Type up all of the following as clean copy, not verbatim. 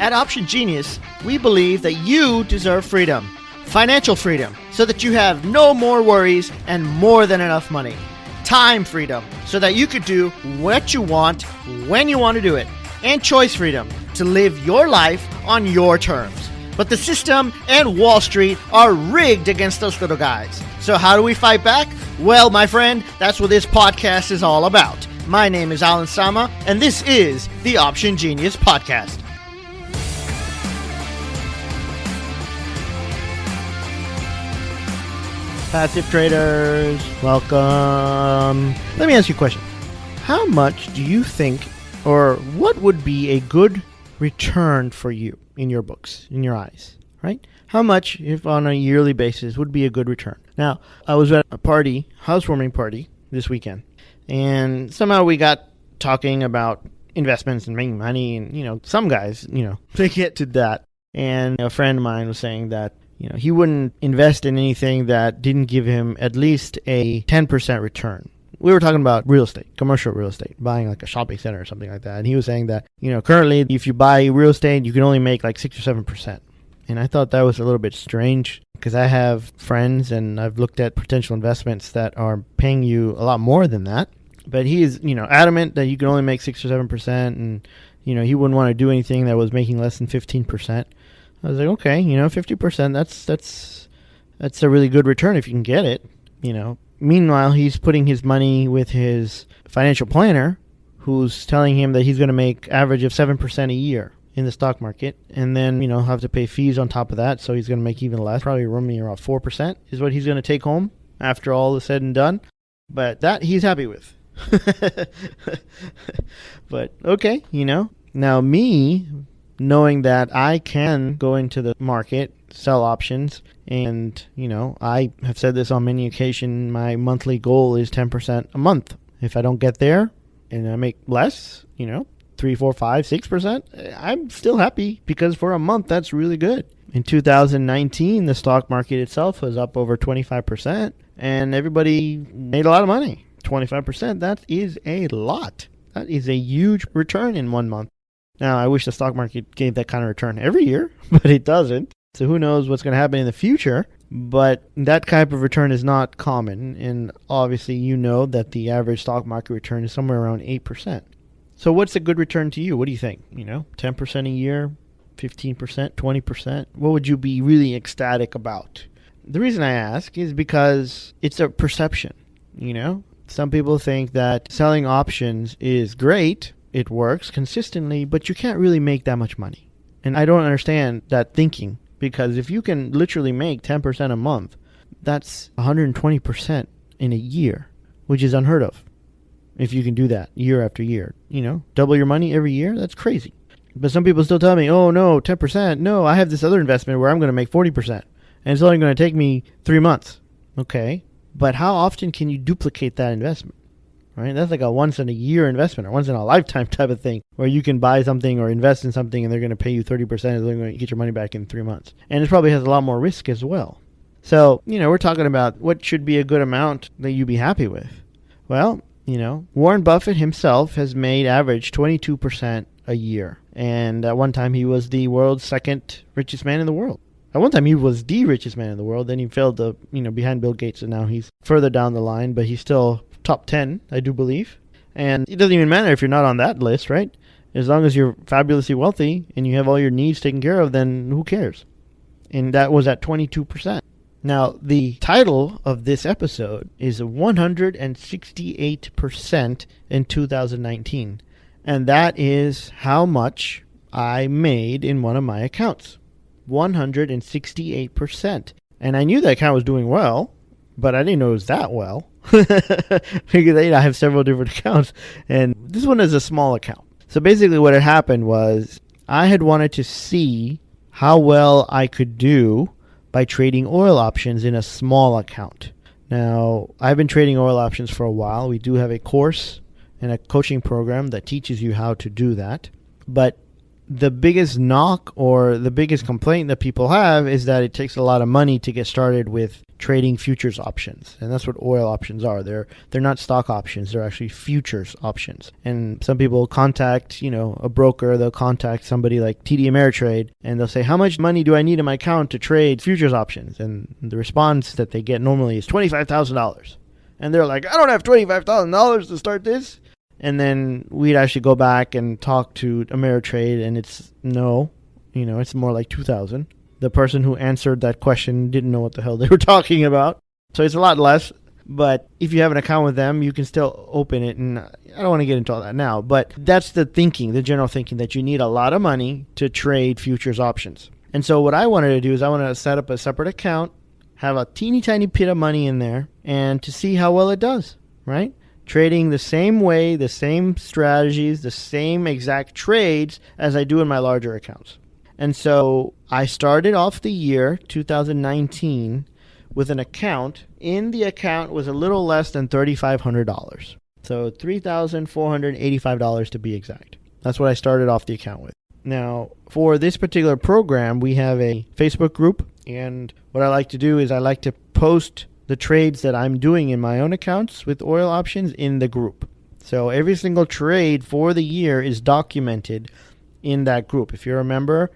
At Option Genius, we believe that you deserve freedom, financial freedom, so that you have no more worries and more than enough money. Time freedom, so that you could do what you want, when you want to do it. And choice freedom, to live your life on your terms. But the system and Wall Street are rigged against those little guys. So how do we fight back? Well, my friend, that's what this podcast is all about. My name is Alan Sama, and this is the Option Genius Podcast. Passive traders, welcome. Let me ask you a question. How much do you think, or what would be a good return for you in your books, in your eyes, right? How much, if on a yearly basis, would be a good return? Now, I was at a party, housewarming party, this weekend, and somehow we got talking about investments and making money, and, some guys, they get to that. And a friend of mine was saying that, he wouldn't invest in anything that didn't give him at least a 10% return. We were talking about real estate, commercial real estate, buying like a shopping center or something like that. And he was saying that, currently if you buy real estate, you can only make like 6 or 7%. And I thought that was a little bit strange because I have friends and I've looked at potential investments that are paying you a lot more than that. But he is, adamant that you can only make 6 or 7%. And, he wouldn't want to do anything that was making less than 15%. I was like, okay, 50%, that's a really good return if you can get it, Meanwhile, he's putting his money with his financial planner, who's telling him that he's going to make average of 7% a year in the stock market, and then, have to pay fees on top of that, so he's going to make even less, probably roaming around 4% is what he's going to take home after all is said and done. But that he's happy with. But, okay, Now me, knowing that I can go into the market, sell options, and, I have said this on many occasions, my monthly goal is 10% a month. If I don't get there and I make less, 3, 4, 5, 6%, I'm still happy because for a month, that's really good. In 2019, the stock market itself was up over 25% and everybody made a lot of money. 25%, that is a lot. That is a huge return in 1 month. Now, I wish the stock market gave that kind of return every year, but it doesn't. So who knows what's going to happen in the future, but that type of return is not common. And obviously, that the average stock market return is somewhere around 8%. So what's a good return to you? What do you think? 10% a year, 15%, 20%? What would you be really ecstatic about? The reason I ask is because it's a perception, Some people think that selling options is great. It works consistently, but you can't really make that much money. And I don't understand that thinking, because if you can literally make 10% a month, that's 120% in a year, which is unheard of. If you can do that year after year, double your money every year, that's crazy. But some people still tell me, oh no, 10%. No, I have this other investment where I'm going to make 40%. And it's only going to take me 3 months. Okay, but how often can you duplicate that investment? Right? That's like a once in a year investment or once in a lifetime type of thing where you can buy something or invest in something and they're going to pay you 30% and they're going to get your money back in 3 months. And it probably has a lot more risk as well. So, we're talking about what should be a good amount that you'd be happy with. Well, Warren Buffett himself has made average 22% a year. And at one time he was the world's second richest man in the world. At one time he was the richest man in the world. Then he fell to, behind Bill Gates, and now he's further down the line, but he's still top 10, I do believe. And it doesn't even matter if you're not on that list, right? As long as you're fabulously wealthy and you have all your needs taken care of, then who cares? And that was at 22%. Now, the title of this episode is 168% in 2019. And that is how much I made in one of my accounts. 168%. And I knew that account was doing well, but I didn't know it was that well. Because I have several different accounts, and this one is a small account. So basically what had happened was I had wanted to see how well I could do by trading oil options in a small account. Now, I've been trading oil options for a while. We do have a course and a coaching program that teaches you how to do that. But the biggest knock or the biggest complaint that people have is that it takes a lot of money to get started with trading futures options. And that's what oil options are. They're not stock options. They're actually futures options. And some people contact, a broker. They'll contact somebody like TD Ameritrade, and they'll say, how much money do I need in my account to trade futures options? And the response that they get normally is $25,000. And they're like, I don't have $25,000 to start this. And then we'd actually go back and talk to Ameritrade, and it's no, it's more like 2,000. The person who answered that question didn't know what the hell they were talking about. So it's a lot less. But if you have an account with them, you can still open it. And I don't want to get into all that now. But that's the thinking, the general thinking, that you need a lot of money to trade futures options. And so what I wanted to do is I wanted to set up a separate account, have a teeny tiny bit of money in there, and to see how well it does, right? Trading the same way, the same strategies, the same exact trades as I do in my larger accounts. And so I started off the year 2019 with an account. In the account was a little less than $3,500. So $3,485 to be exact. That's what I started off the account with. Now, for this particular program, we have a Facebook group. And what I like to do is I like to post the trades that I'm doing in my own accounts with oil options in the group. So every single trade for the year is documented in that group. If you're a member,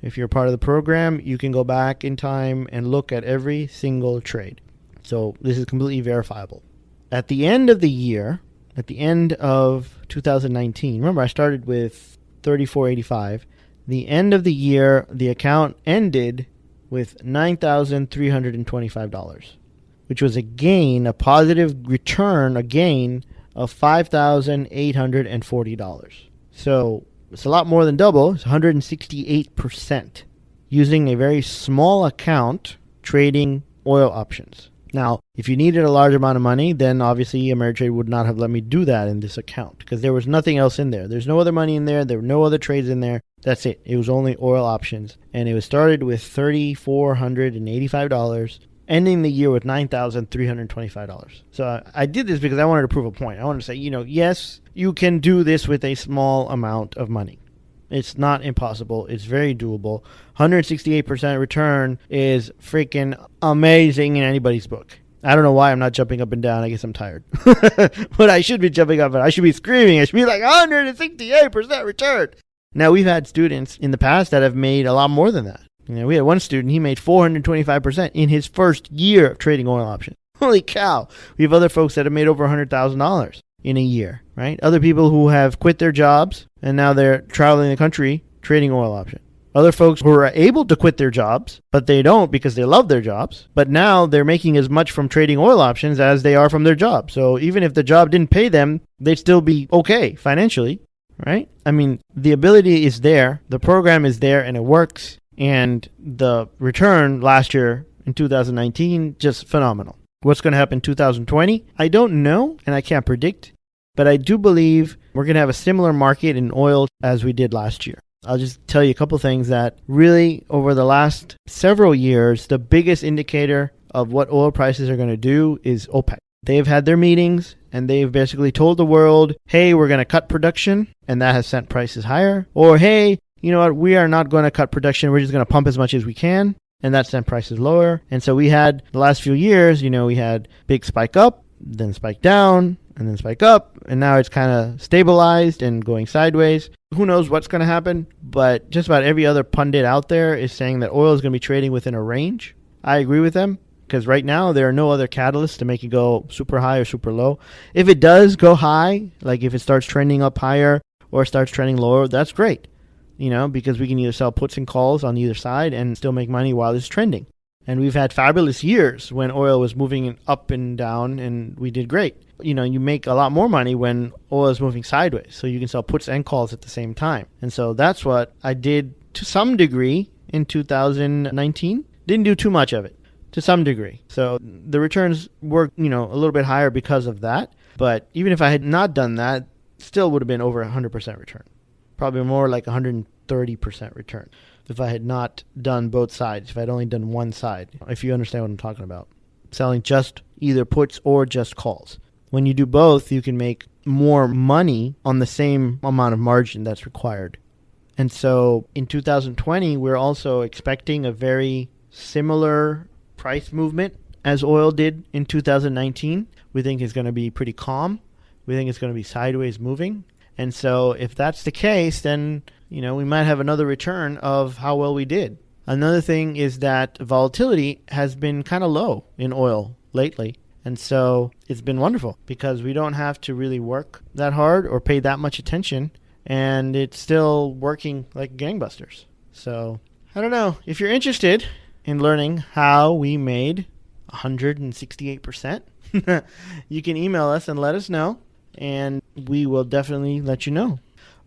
if you're part of the program, you can go back in time and look at every single trade. So this is completely verifiable. At the end of the year, at the end of 2019, remember I started with $3,485. The end of the year, the account ended with $9,325. Which was a positive return, a gain of $5,840. So it's a lot more than double. It's 168% using a very small account trading oil options. Now, if you needed a large amount of money, then obviously Ameritrade would not have let me do that in this account because there was nothing else in there. There's no other money in there. There were no other trades in there. That's it. It was only oil options. And it was started with $3,485. Ending the year with $9,325. So I did this because I wanted to prove a point. I wanted to say, yes, you can do this with a small amount of money. It's not impossible. It's very doable. 168% return is freaking amazing in anybody's book. I don't know why I'm not jumping up and down. I guess I'm tired. But I should be jumping up and I should be screaming. I should be like 168% return. Now, we've had students in the past that have made a lot more than that. We had one student, he made 425% in his first year of trading oil options. Holy cow. We have other folks that have made over $100,000 in a year, right? Other people who have quit their jobs and now they're traveling the country trading oil options. Other folks who are able to quit their jobs, but they don't because they love their jobs. But now they're making as much from trading oil options as they are from their job. So even if the job didn't pay them, they'd still be okay financially, right? I mean, the ability is there. The program is there and it works. And the return last year in 2019, just phenomenal. What's going to happen in 2020? I don't know, and I can't predict. But I do believe we're going to have a similar market in oil as we did last year. I'll just tell you a couple things that really, over the last several years, the biggest indicator of what oil prices are going to do is OPEC. They've had their meetings, and they've basically told the world, hey, we're going to cut production, and that has sent prices higher. Or, hey, you know what, we are not going to cut production. We're just going to pump as much as we can. And that sent prices lower. And so we had the last few years, we had big spike up, then spike down, and then spike up. And now it's kind of stabilized and going sideways. Who knows what's going to happen? But just about every other pundit out there is saying that oil is going to be trading within a range. I agree with them because right now there are no other catalysts to make it go super high or super low. If it does go high, like if it starts trending up higher or starts trending lower, that's great. Because we can either sell puts and calls on either side and still make money while it's trending. And we've had fabulous years when oil was moving up and down and we did great. You make a lot more money when oil is moving sideways. So you can sell puts and calls at the same time. And so that's what I did to some degree in 2019. Didn't do too much of it to some degree. So the returns were, a little bit higher because of that. But even if I had not done that, still would have been over 100% return. Probably more like 130% return if I had not done both sides, if I had only done one side, if you understand what I'm talking about. Selling just either puts or just calls. When you do both, you can make more money on the same amount of margin that's required. And so in 2020, we're also expecting a very similar price movement as oil did in 2019. We think it's going to be pretty calm. We think it's going to be sideways moving. And so if that's the case, then, we might have another return of how well we did. Another thing is that volatility has been kind of low in oil lately. And so it's been wonderful because we don't have to really work that hard or pay that much attention. And it's still working like gangbusters. So I don't know. If you're interested in learning how we made 168%, you can email us and let us know. And we will definitely let you know.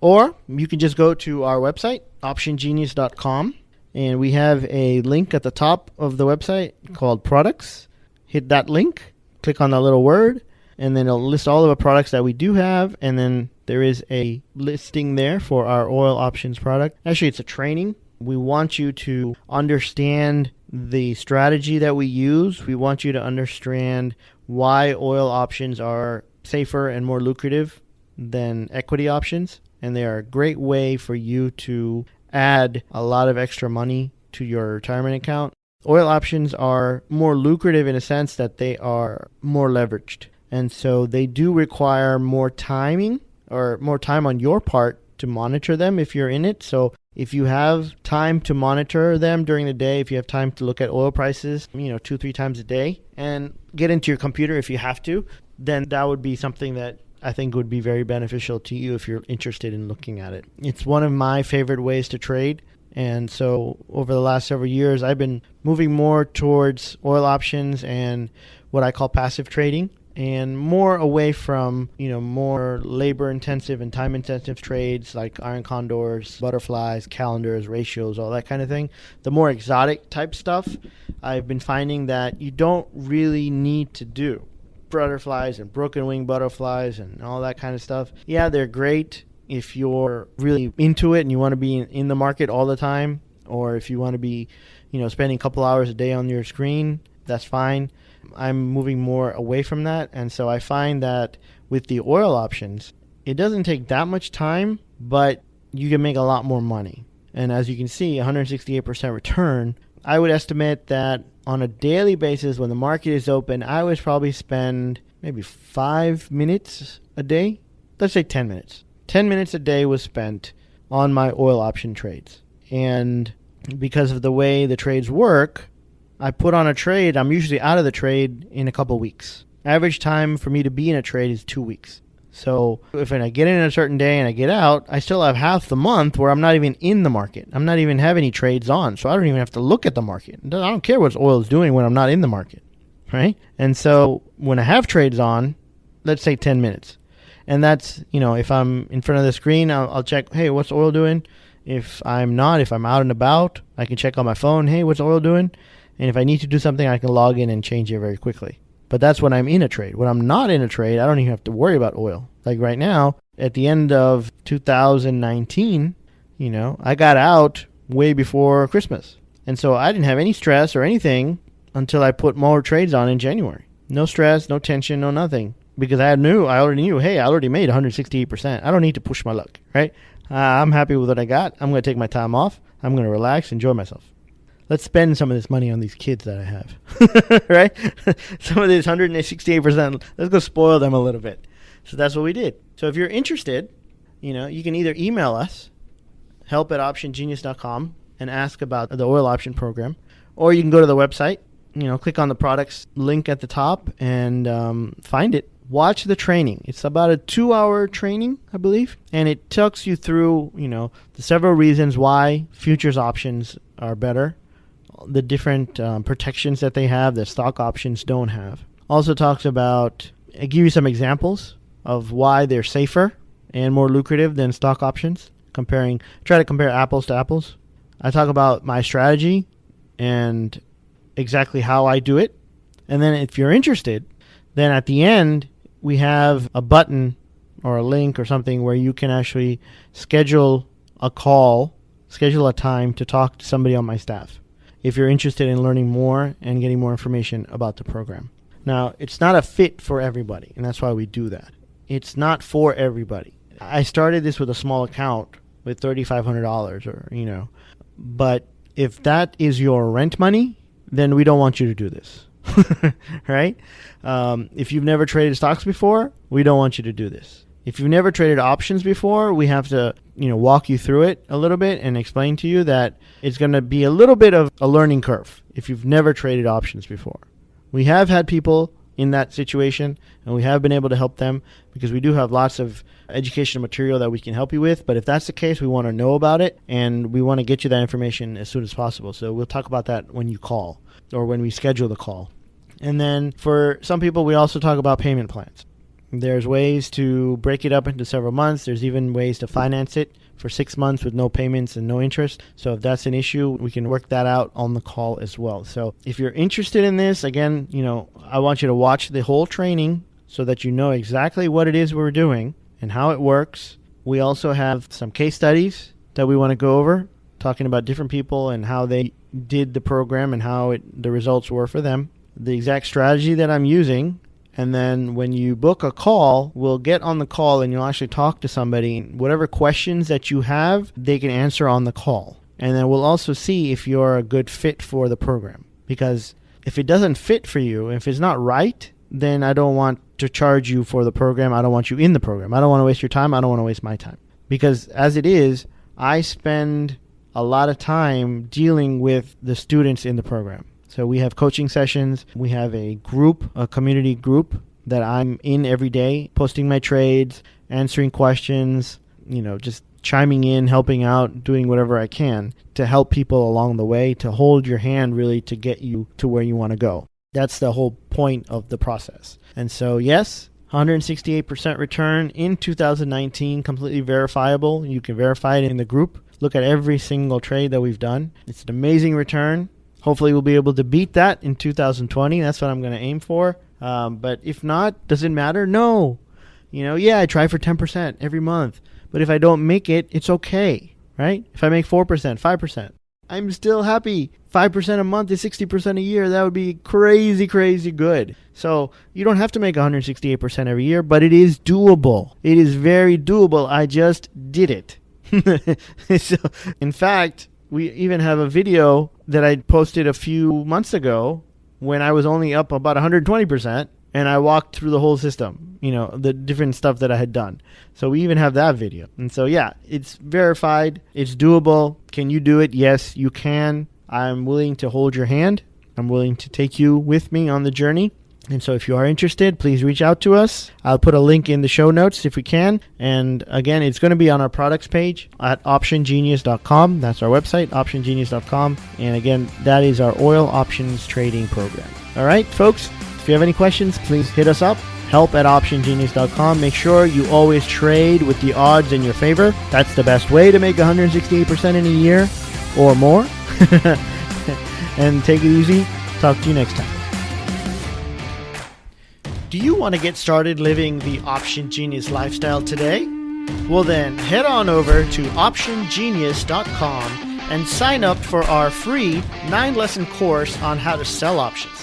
Or you can just go to our website, optiongenius.com. And we have a link at the top of the website called products. Hit that link, click on that little word, and then it'll list all of the products that we do have. And then there is a listing there for our oil options product. Actually, it's a training. We want you to understand the strategy that we use. We want you to understand why oil options are safer and more lucrative than equity options. And they are a great way for you to add a lot of extra money to your retirement account. Oil options are more lucrative in a sense that they are more leveraged. And so they do require more timing or more time on your part to monitor them if you're in it. So if you have time to monitor them during the day, if you have time to look at oil prices, 2-3 times a day and get into your computer if you have to, then that would be something that I think would be very beneficial to you if you're interested in looking at it. It's one of my favorite ways to trade. And so over the last several years, I've been moving more towards oil options and what I call passive trading, and more away from, more labor intensive and time intensive trades like iron condors, butterflies, calendars, ratios, all that kind of thing. The more exotic type stuff, I've been finding that you don't really need to do. Butterflies and broken wing butterflies and all that kind of stuff. Yeah, they're great if you're really into it and you want to be in the market all the time, or if you want to be, spending a couple hours a day on your screen, that's fine. I'm moving more away from that. And so I find that with the oil options, it doesn't take that much time, but you can make a lot more money. And as you can see, 168% return. I would estimate that on a daily basis, when the market is open, I would probably spend maybe 5 minutes a day. Let's say 10 minutes. 10 minutes a day was spent on my oil option trades. And because of the way the trades work, I put on a trade. I'm usually out of the trade in a couple weeks. Average time for me to be in a trade is 2 weeks. So if I get in a certain day and I get out, I still have half the month where I'm not even in the market. I'm not even have any trades on. So I don't even have to look at the market. I don't care what oil is doing when I'm not in the market, right? And so when I have trades on, let's say 10 minutes. And that's, if I'm in front of the screen, I'll check, hey, what's oil doing? If I'm not, if I'm out and about, I can check on my phone, hey, what's oil doing? And if I need to do something, I can log in and change it very quickly. But that's when I'm in a trade. When I'm not in a trade, I don't even have to worry about oil. Like right now, at the end of 2019, I got out way before Christmas. And so I didn't have any stress or anything until I put more trades on in January. No stress, no tension, no nothing. Because I already knew, hey, I already made 168%. I don't need to push my luck, right? I'm happy with what I got. I'm going to take my time off. I'm going to relax, enjoy myself. Let's spend some of this money on these kids that I have, right? Some of this 168%, let's go spoil them a little bit. So that's what we did. So if you're interested, you can either email us, help@optiongenius.com, and ask about the oil option program, or you can go to the website, click on the products link at the top and find it. Watch the training. It's about a 2-hour training, I believe, and it talks you through, the several reasons why futures options are better, the different protections that they have that stock options don't have. Also talks about, I give you some examples of why they're safer and more lucrative than stock options. Try to compare apples to apples. I talk about my strategy and exactly how I do it. And then if you're interested, then at the end, we have a button or a link or something where you can actually schedule a time to talk to somebody on my staff if you're interested in learning more and getting more information about the program. Now, it's not a fit for everybody, and that's why we do that. It's not for everybody. I started this with a small account with $3,500 or. But if that is your rent money, then we don't want you to do this. Right? If you've never traded stocks before, we don't want you to do this. If you've never traded options before, we have to, walk you through it a little bit and explain to you that it's going to be a little bit of a learning curve if you've never traded options before. We have had people in that situation, and we have been able to help them because we do have lots of educational material that we can help you with. But if that's the case, we want to know about it, and we want to get you that information as soon as possible. So we'll talk about that when you call or when we schedule the call. And then for some people, we also talk about payment plans. There's ways to break it up into several months. There's even ways to finance it for 6 months with no payments and no interest. So if that's an issue, we can work that out on the call as well. So if you're interested in this, again, I want you to watch the whole training so that you know exactly what it is we're doing and how it works. We also have some case studies that we want to go over, talking about different people and how they did the program and how the results were for them, the exact strategy that I'm using. And then when you book a call, we'll get on the call and you'll actually talk to somebody. Whatever questions that you have, they can answer on the call. And then we'll also see if you're a good fit for the program. Because if it doesn't fit for you, if it's not right, then I don't want to charge you for the program. I don't want you in the program. I don't want to waste your time. I don't want to waste my time. Because as it is, I spend a lot of time dealing with the students in the program. So we have coaching sessions. We have a community group that I'm in every day, posting my trades, answering questions, just chiming in, helping out, doing whatever I can to help people along the way, to hold your hand really to get you to where you want to go. That's the whole point of the process. And so, yes, 168% return in 2019, completely verifiable. You can verify it in the group. Look at every single trade that we've done. It's an amazing return. Hopefully we'll be able to beat that in 2020. That's what I'm going to aim for. But if not, does it matter? No. I try for 10% every month. But if I don't make it, it's okay, right? If I make 4%, 5%, I'm still happy. 5% a month is 60% a year. That would be crazy, crazy good. So you don't have to make 168% every year, but it is doable. It is very doable. I just did it. So, in fact, we even have a video that I posted a few months ago when I was only up about 120%, and I walked through the whole system, the different stuff that I had done. So we even have that video. And so, yeah, it's verified. It's doable. Can you do it? Yes, you can. I'm willing to hold your hand. I'm willing to take you with me on the journey. And so if you are interested, please reach out to us. I'll put a link in the show notes if we can. And again, it's going to be on our products page at optiongenius.com. That's our website, optiongenius.com. And again, that is our oil options trading program. All right, folks, if you have any questions, please hit us up. help@optiongenius.com. Make sure you always trade with the odds in your favor. That's the best way to make 168% in a year or more. And take it easy. Talk to you next time. Do you want to get started living the Option Genius lifestyle today? Well then, head on over to optiongenius.com and sign up for our free 9-lesson course on how to sell options.